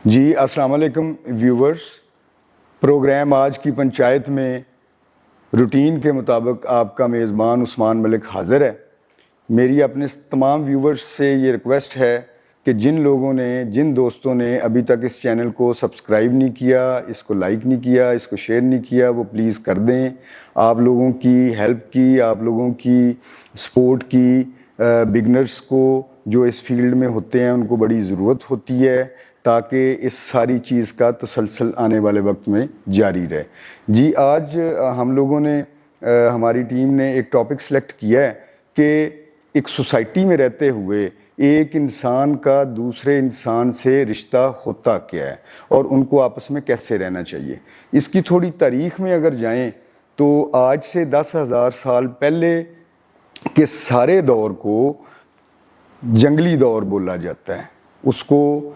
جی السلام علیکم viewers. Programme آج کی پنچایت میں روٹین کے مطابق آپ کا میزبان عثمان ملک حاضر ہے. میری اپنے تمام ویورز سے یہ ریکویسٹ ہے کہ جن دوستوں نے ابھی تک اس چینل کو سبسکرائب نہیں کیا، اس کو لائک نہیں کیا، اس کو شیئر نہیں کیا، وہ پلیز کر دیں. آپ لوگوں کی ہیلپ کی، آپ لوگوں کی سپورٹ کی بگنرز کو جو اس فیلڈ میں ہوتے ہیں ان کو بڑی ضرورت ہوتی ہے تاکہ اس ساری چیز کا تسلسل آنے والے وقت میں جاری رہے. جی آج ہم لوگوں نے ہماری ٹیم نے ایک ٹاپک سلیکٹ کیا ہے کہ ایک سوسائٹی میں رہتے ہوئے ایک انسان کا دوسرے انسان سے رشتہ ہوتا کیا ہے اور ان کو آپس میں کیسے رہنا چاہیے. اس کی تھوڑی تاریخ میں اگر جائیں تو آج سے 10,000 سال پہلے کے سارے دور کو جنگلی دور بولا جاتا ہے. اس کو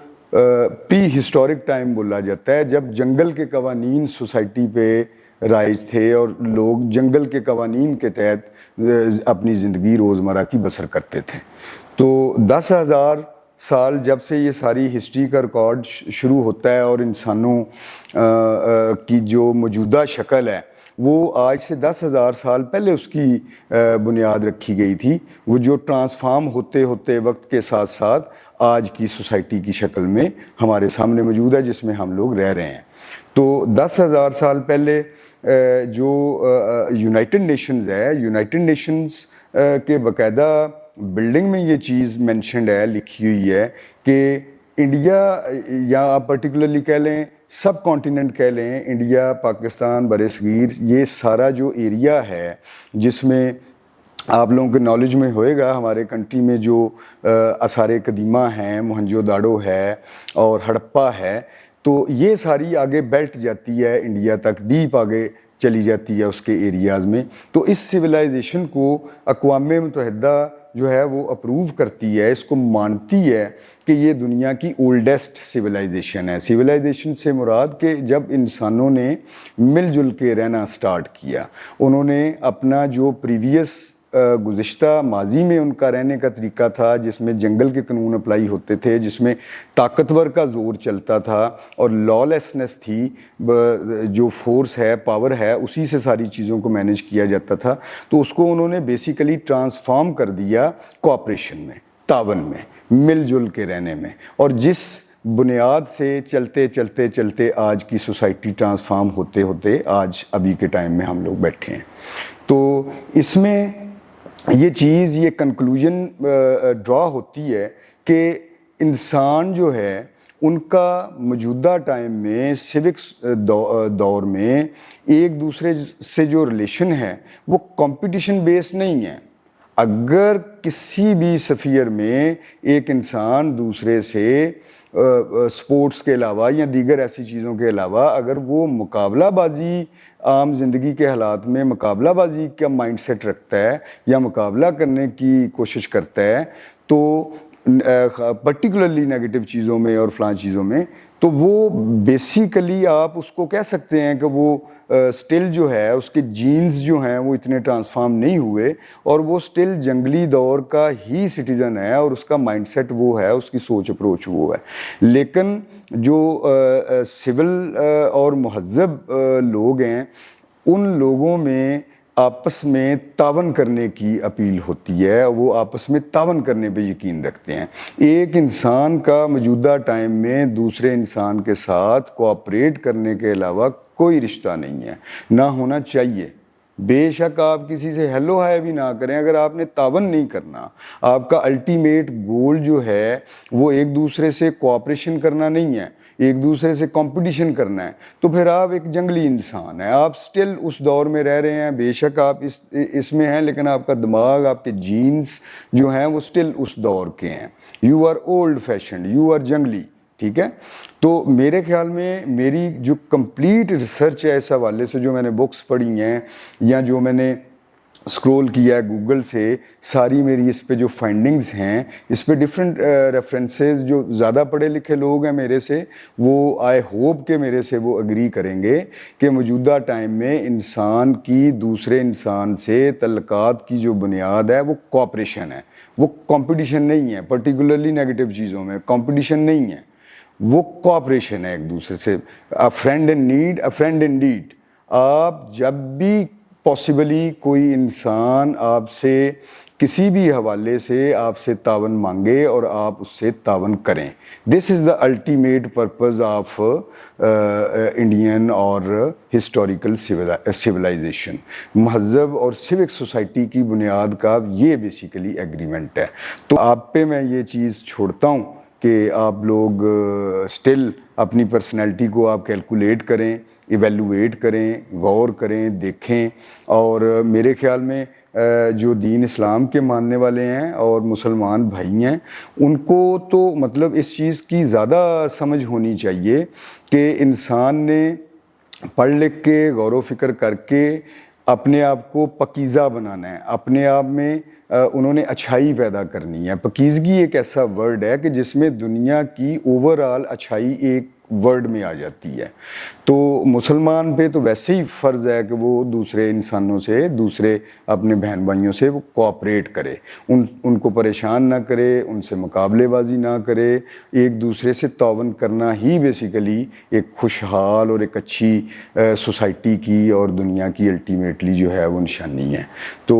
پری ہسٹورک ٹائم بولا جاتا ہے، جب جنگل کے قوانین سوسائٹی پہ رائج تھے اور لوگ جنگل کے قوانین کے تحت اپنی زندگی روزمرہ کی بسر کرتے تھے. تو 10,000 سال جب سے یہ ساری ہسٹری کا ریکارڈ شروع ہوتا ہے اور انسانوں کی جو موجودہ شکل ہے وہ آج سے 10,000 سال پہلے اس کی بنیاد رکھی گئی تھی، وہ جو ٹرانسفارم ہوتے ہوتے وقت کے ساتھ ساتھ آج کی سوسائٹی کی شکل میں ہمارے سامنے موجود ہے جس میں ہم لوگ رہ رہے ہیں. تو 10,000 سال پہلے جو یونائٹڈ نیشنز ہے، یونائٹڈ نیشنز کے باقاعدہ بلڈنگ میں یہ چیز مینشنڈ ہے، لکھی ہوئی ہے کہ انڈیا، یا آپ پرٹیکولرلی کہہ لیں سب کانٹیننٹ کہہ لیں، انڈیا، پاکستان، برصغیر، یہ سارا جو ایریا ہے جس میں آپ لوگوں کے نالج میں ہوئے گا ہمارے کنٹری میں جو آثار قدیمہ ہیں، موہنجو داڑو ہے اور ہڑپا ہے، تو یہ ساری آگے بیلٹ جاتی ہے انڈیا تک، ڈیپ آگے چلی جاتی ہے اس کے ایریاز میں. تو اس سویلائزیشن کو اقوام متحدہ جو ہے وہ اپروو کرتی ہے، اس کو مانتی ہے کہ یہ دنیا کی اولڈسٹ سویلائزیشن ہے. سویلائزیشن سے مراد کہ جب انسانوں نے مل جل کے رہنا سٹارٹ کیا، انہوں نے اپنا جو پریویس گزشتہ ماضی میں ان کا رہنے کا طریقہ تھا جس میں جنگل کے قانون اپلائی ہوتے تھے، جس میں طاقتور کا زور چلتا تھا اور لا لیسنس تھی، جو فورس ہے، پاور ہے، اسی سے ساری چیزوں کو مینیج کیا جاتا تھا. تو اس کو انہوں نے بیسیکلی ٹرانسفارم کر دیا کوآپریشن میں، تعاون میں، مل جل کے رہنے میں. اور جس بنیاد سے چلتے چلتے چلتے آج کی سوسائٹی ٹرانسفارم ہوتے ہوتے آج ابھی کے ٹائم میں ہم لوگ بیٹھے ہیں. تو اس میں یہ چیز، یہ کنکلوژن ڈرا ہوتی ہے کہ انسان جو ہے ان کا موجودہ ٹائم میں سیوکس دور میں ایک دوسرے سے جو ریلیشن ہے وہ کمپٹیشن بیس نہیں ہے. اگر کسی بھی سفیر میں ایک انسان دوسرے سے سپورٹس کے علاوہ یا دیگر ایسی چیزوں کے علاوہ اگر وہ مقابلہ بازی، عام زندگی کے حالات میں مقابلہ بازی کا مائنڈ سیٹ رکھتا ہے یا مقابلہ کرنے کی کوشش کرتا ہے، تو پرٹیکولرلی نیگیٹو چیزوں میں اور فلاں چیزوں میں، تو وہ بیسیکلی آپ اس کو کہہ سکتے ہیں کہ وہ سٹل جو ہے اس کے جینز جو ہیں وہ اتنے ٹرانسفارم نہیں ہوئے اور وہ سٹل جنگلی دور کا ہی سٹیزن ہے اور اس کا مائنڈ سیٹ وہ ہے، اس کی سوچ اپروچ وہ ہے. لیکن جو سول اور مہذب لوگ ہیں ان لوگوں میں آپس میں تعاون کرنے کی اپیل ہوتی ہے، وہ آپس میں تعاون کرنے پہ یقین رکھتے ہیں. ایک انسان کا موجودہ ٹائم میں دوسرے انسان کے ساتھ کوآپریٹ کرنے کے علاوہ کوئی رشتہ نہیں ہے، نہ ہونا چاہیے. بے شک آپ کسی سے ہیلو ہائے بھی نہ کریں، اگر آپ نے تعاون نہیں کرنا، آپ کا الٹیمیٹ گول جو ہے وہ ایک دوسرے سے کوآپریشن کرنا نہیں ہے، ایک دوسرے سے کمپٹیشن کرنا ہے، تو پھر آپ ایک جنگلی انسان ہیں. آپ سٹل اس دور میں رہ رہے ہیں، بے شک آپ اس میں ہیں، لیکن آپ کا دماغ، آپ کے جینز جو ہیں وہ سٹل اس دور کے ہیں. You are old fashioned, you are جنگلی. ٹھیک ہے. تو میرے خیال میں میری جو کمپلیٹ ریسرچ ہے اس حوالے سے، جو میں نے بکس پڑھی ہیں یا جو میں نے اسکرول کیا ہے گوگل سے، ساری میری اس پہ جو فائنڈنگز ہیں، اس پہ ڈفرینٹ ریفرنسز، جو زیادہ پڑھے لکھے لوگ ہیں میرے سے، وہ آئی ہوپ کہ میرے سے وہ اگری کریں گے کہ موجودہ ٹائم میں انسان کی دوسرے انسان سے تعلقات کی جو بنیاد ہے وہ کوآپریشن ہے، وہ کمپٹیشن نہیں ہے. پرٹیکولرلی نیگیٹو چیزوں میں کمپٹیشن نہیں ہے. وہ کوآپریشن ہے ایک دوسرے سے. A friend in need a friend in deed. آپ جب بھی پاسبلی کوئی انسان آپ سے کسی بھی حوالے سے آپ سے تعاون مانگے اور آپ اس سے تعاون کریں, this is the ultimate purpose of Indian اور ہسٹوریکل سویلائزیشن. مہذب اور سوک سوسائٹی کی بنیاد کا یہ بیسیکلی ایگریمنٹ ہے. تو آپ پہ میں یہ چیز چھوڑتا ہوں کہ آپ لوگ اسٹل اپنی پرسنالٹی کو آپ کیلکولیٹ کریں, ایویلویٹ کریں, غور کریں, دیکھیں. اور میرے خیال میں جو دین اسلام کے ماننے والے ہیں اور مسلمان بھائی ہیں, ان کو تو مطلب اس چیز کی زیادہ سمجھ ہونی چاہیے کہ انسان نے پڑھ لکھ کے غور و فکر کر کے اپنے آپ کو پاکیزہ بنانا ہے, اپنے آپ میں انہوں نے اچھائی پیدا کرنی ہے. پاکیزگی ایک ایسا ورڈ ہے کہ جس میں دنیا کی اوور آل اچھائی ایک ورڈ میں آ جاتی ہے. تو مسلمان پہ تو ویسے ہی فرض ہے کہ وہ دوسرے انسانوں سے, دوسرے اپنے بہن بھائیوں سے وہ کوآپریٹ کرے, ان کو پریشان نہ کرے, ان سے مقابلے بازی نہ کرے. ایک دوسرے سے تعاون کرنا ہی بیسیکلی ایک خوشحال اور ایک اچھی سوسائٹی کی اور دنیا کی الٹیمیٹلی جو ہے وہ نشانی ہے. تو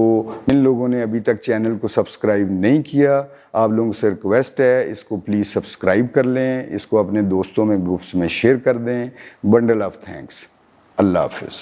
ان لوگوں نے ابھی تک چینل کو سبسکرائب نہیں کیا, آپ لوگوں سے ریکویسٹ ہے اس کو پلیز سبسکرائب کر لیں, اس کو اپنے دوستوں میں گروپس میں شیئر کر دیں. Bundle of thanks. اللہ حافظ.